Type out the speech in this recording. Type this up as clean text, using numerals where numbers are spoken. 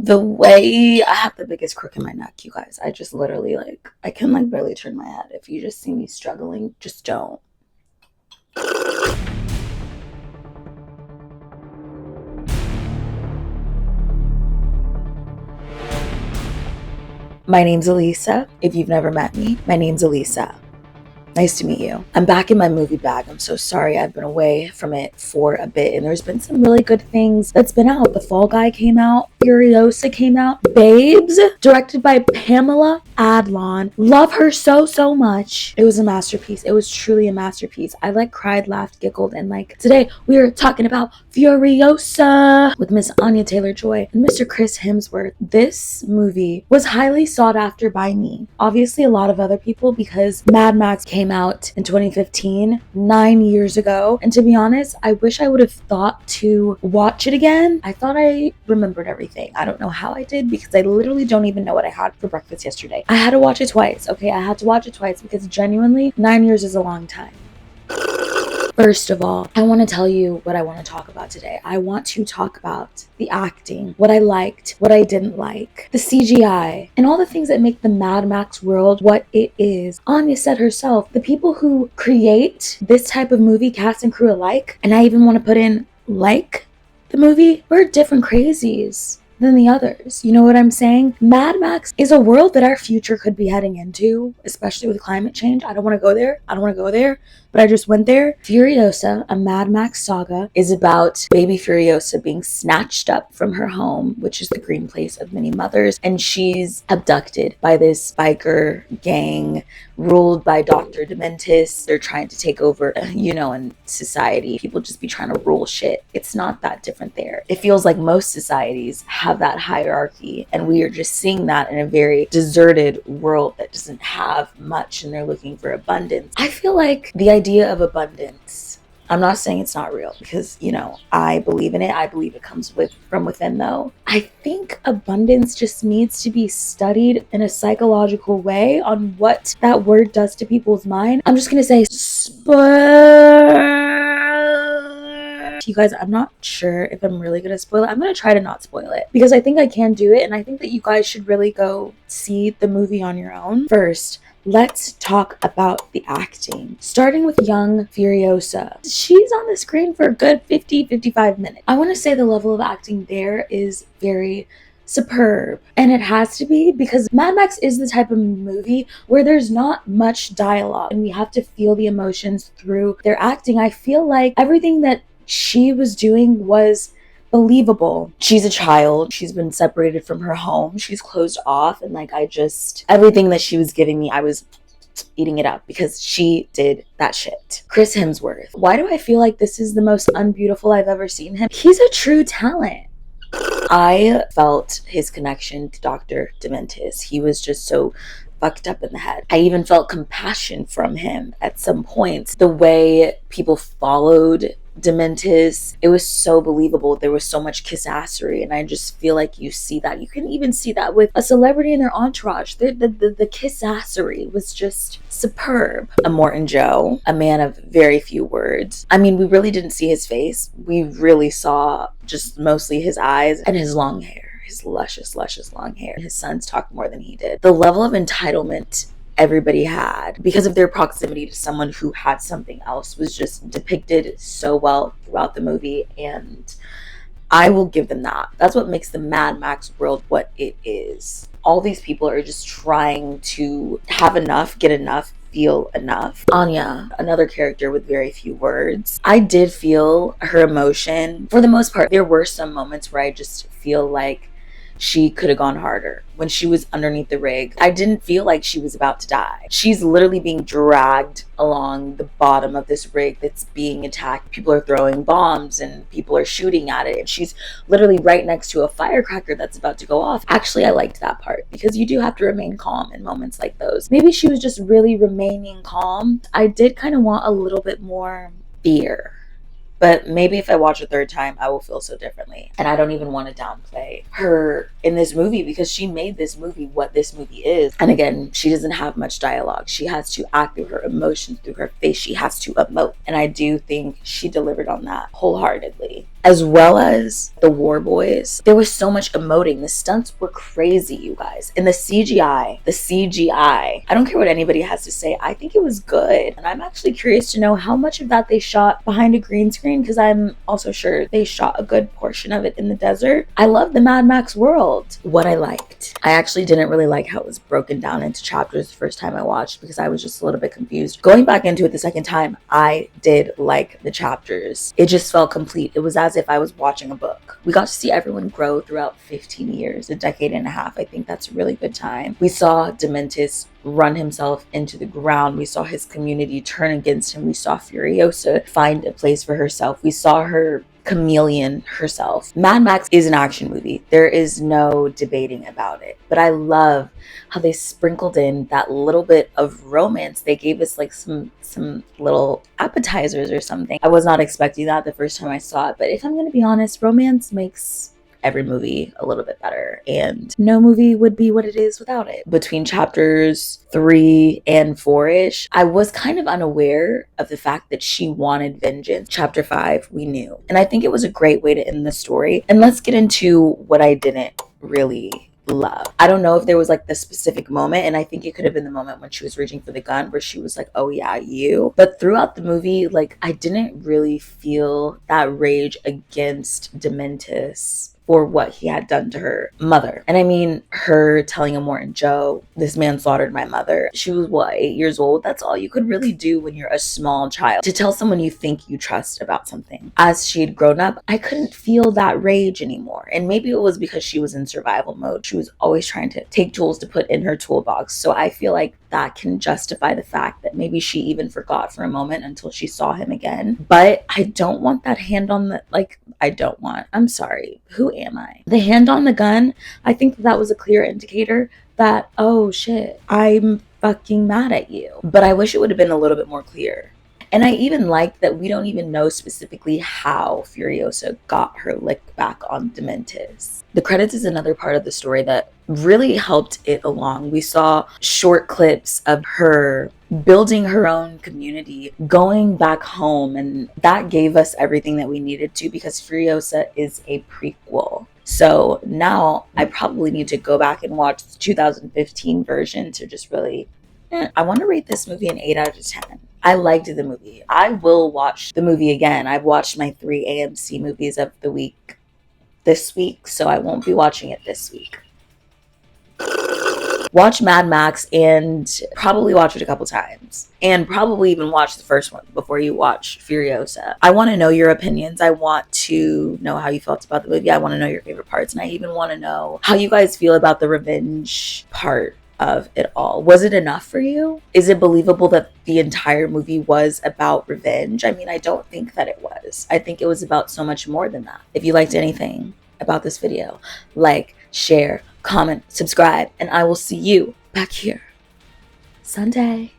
The way I have the biggest crook in my neck, you guys. I just literally I can barely turn my head. If you just see me struggling, just don't. My name's Elisa. If you've never met me, my name's Elisa. Nice to meet you. I'm back in my movie bag. I'm so sorry I've been away from it for a bit, and there's been some really good things that's been out. The Fall Guy came out. Furiosa came out. Babes, directed by Pamela Adlon. Love her so much. It was a masterpiece. It was truly a masterpiece. I cried, laughed, giggled, and today we are talking about Furiosa with Miss Anya Taylor-Joy and Mr. Chris Hemsworth. This movie was highly sought after by me. Obviously a lot of other people, because Mad Max came out in 2015, 9 years ago. And to be honest, I wish I would have thought to watch it again. I thought I remembered everything. I don't know how I did, because I literally don't even know what I had for breakfast yesterday. I had to watch it twice, okay? I had to watch it twice because genuinely 9 years is a long time. First of all, I want to tell you what I want to talk about today. I want to talk about the acting, what I liked, what I didn't like, the CGI, and all the things that make the Mad Max world what it is. Anya said herself, the people who create this type of movie, cast and crew alike, and I even want to put in the movie, we're different crazies than the others. You know what I'm saying? Mad Max is a world that our future could be heading into, especially with climate change. I don't want to go there, but I just went there. Furiosa, a Mad Max saga, is about baby Furiosa being snatched up from her home, which is the green place of many mothers, and she's abducted by this biker gang ruled by Dr. Dementis. They're trying to take over, in society. People just be trying to rule shit. It's not that different there. It feels like most societies have that hierarchy, and we are just seeing that in a very deserted world that doesn't have much, and they're looking for abundance. I feel like the idea of abundance, I'm not saying it's not real, because I believe in it. I believe it comes from within, though. I think abundance just needs to be studied in a psychological way on what that word does to people's mind. I'm just gonna say you guys, I'm not sure if I'm really gonna spoil it. I'm gonna try to not spoil it, because I think I can do it, and I think that you guys should really go see the movie on your own. First, let's talk about the acting. Starting with young Furiosa. She's on the screen for a good 55 minutes. I want to say the level of acting there is very superb, and it has to be, because Mad Max is the type of movie where there's not much dialogue, and we have to feel the emotions through their acting. I feel like everything that she was doing was believable. She's a child. She's been separated from her home. She's closed off, and everything that she was giving me, I was eating it up, because she did that shit. Chris Hemsworth. Why do I feel like this is the most unbeautiful I've ever seen him? He's a true talent. I felt his connection to Dr. Dementis. He was just so fucked up in the head. I even felt compassion from him at some points. The way people followed Dementis, it was so believable. There was so much kissassery, and I just feel like you see that. You can even see that with a celebrity in their entourage. The kissassery was just superb. Immortan Joe, a man of very few words. I mean, we really didn't see his face. We really saw just mostly his eyes and his long hair, his luscious long hair. His sons talked more than he did. The level of entitlement everybody had because of their proximity to someone who had something else was just depicted so well throughout the movie, and I will give them that. That's what makes the Mad Max world what it is. All these people are just trying to have enough, get enough, feel enough. Anya, another character with very few words. I did feel her emotion. For the most part, there were some moments where I just feel like she could have gone harder. When she was underneath the rig, I didn't feel like she was about to die. She's literally being dragged along the bottom of this rig that's being attacked. People are throwing bombs and people are shooting at it, and she's literally right next to a firecracker that's about to go off. Actually, I liked that part, because you do have to remain calm in moments like those. Maybe she was just really remaining calm. I did kind of want a little bit more fear But maybe if I watch a third time, I will feel so differently. And I don't even want to downplay her in this movie because she made this movie what this movie is. And again, she doesn't have much dialogue. She has to act through her emotions, through her face. She has to emote. And I do think she delivered on that wholeheartedly. As well as the War Boys, there was so much emoting. The stunts were crazy, you guys. And the CGI, I don't care what anybody has to say. I think it was good. And I'm actually curious to know how much of that they shot behind a green screen, because I'm also sure they shot a good portion of it in the desert. I love the Mad Max world. What I liked, I actually didn't really like how it was broken down into chapters the first time I watched, because I was just a little bit confused. Going back into it the second time, I did like the chapters. It just felt complete. It was as if I was watching a book. We got to see everyone grow throughout 15 years, a decade and a half. I think that's a really good time. We saw Dementis run himself into the ground. We saw his community turn against him. We saw Furiosa find a place for herself. We saw her chameleon herself. Mad Max is an action movie. There is no debating about it. But I love how they sprinkled in that little bit of romance. They gave us like some little appetizers or something. I was not expecting that the first time I saw it. But if I'm going to be honest, romance makes every movie a little bit better, and no movie would be what it is without it. Between chapters 3 and 4-ish, I was kind of unaware of the fact that she wanted vengeance. Chapter 5, we knew. And I think it was a great way to end the story. And let's get into what I didn't really love. I don't know if there was like the specific moment, and I think it could have been the moment when she was reaching for the gun where she was like, oh yeah, you. But throughout the movie, like, I didn't really feel that rage against Dementis for what he had done to her mother. And I mean, her telling Immortan Joe, this man slaughtered my mother. She was, what, 8 years old? That's all you could really do when you're a small child, to tell someone you think you trust about something. As she had grown up, I couldn't feel that rage anymore. And maybe it was because she was in survival mode. She was always trying to take tools to put in her toolbox. So I feel like that can justify the fact that maybe she even forgot for a moment until she saw him again. But I don't want that hand on the, I'm sorry, who am I? The hand on the gun, I think that was a clear indicator that, oh shit, I'm fucking mad at you. But I wish it would have been a little bit more clear. And I even like that we don't even know specifically how Furiosa got her lick back on Dementis. The credits is another part of the story that really helped it along. We saw short clips of her building her own community, going back home, and that gave us everything that we needed to, because Furiosa is a prequel. So now I probably need to go back and watch the 2015 version to just really, I want to rate this movie an 8 out of 10. I liked the movie. I will watch the movie again. I've watched my 3 AMC movies of the week this week, so I won't be watching it this week. Watch Mad Max and probably watch it a couple times. And probably even watch the first one before you watch Furiosa. I want to know your opinions. I want to know how you felt about the movie. I want to know your favorite parts. And I even want to know how you guys feel about the revenge part of it all. Was it enough for you? Is it believable that the entire movie was about revenge? I mean, I don't think that it was. I think it was about so much more than that. If you liked anything about this video, like, share, comment, subscribe, and I will see you back here Sunday.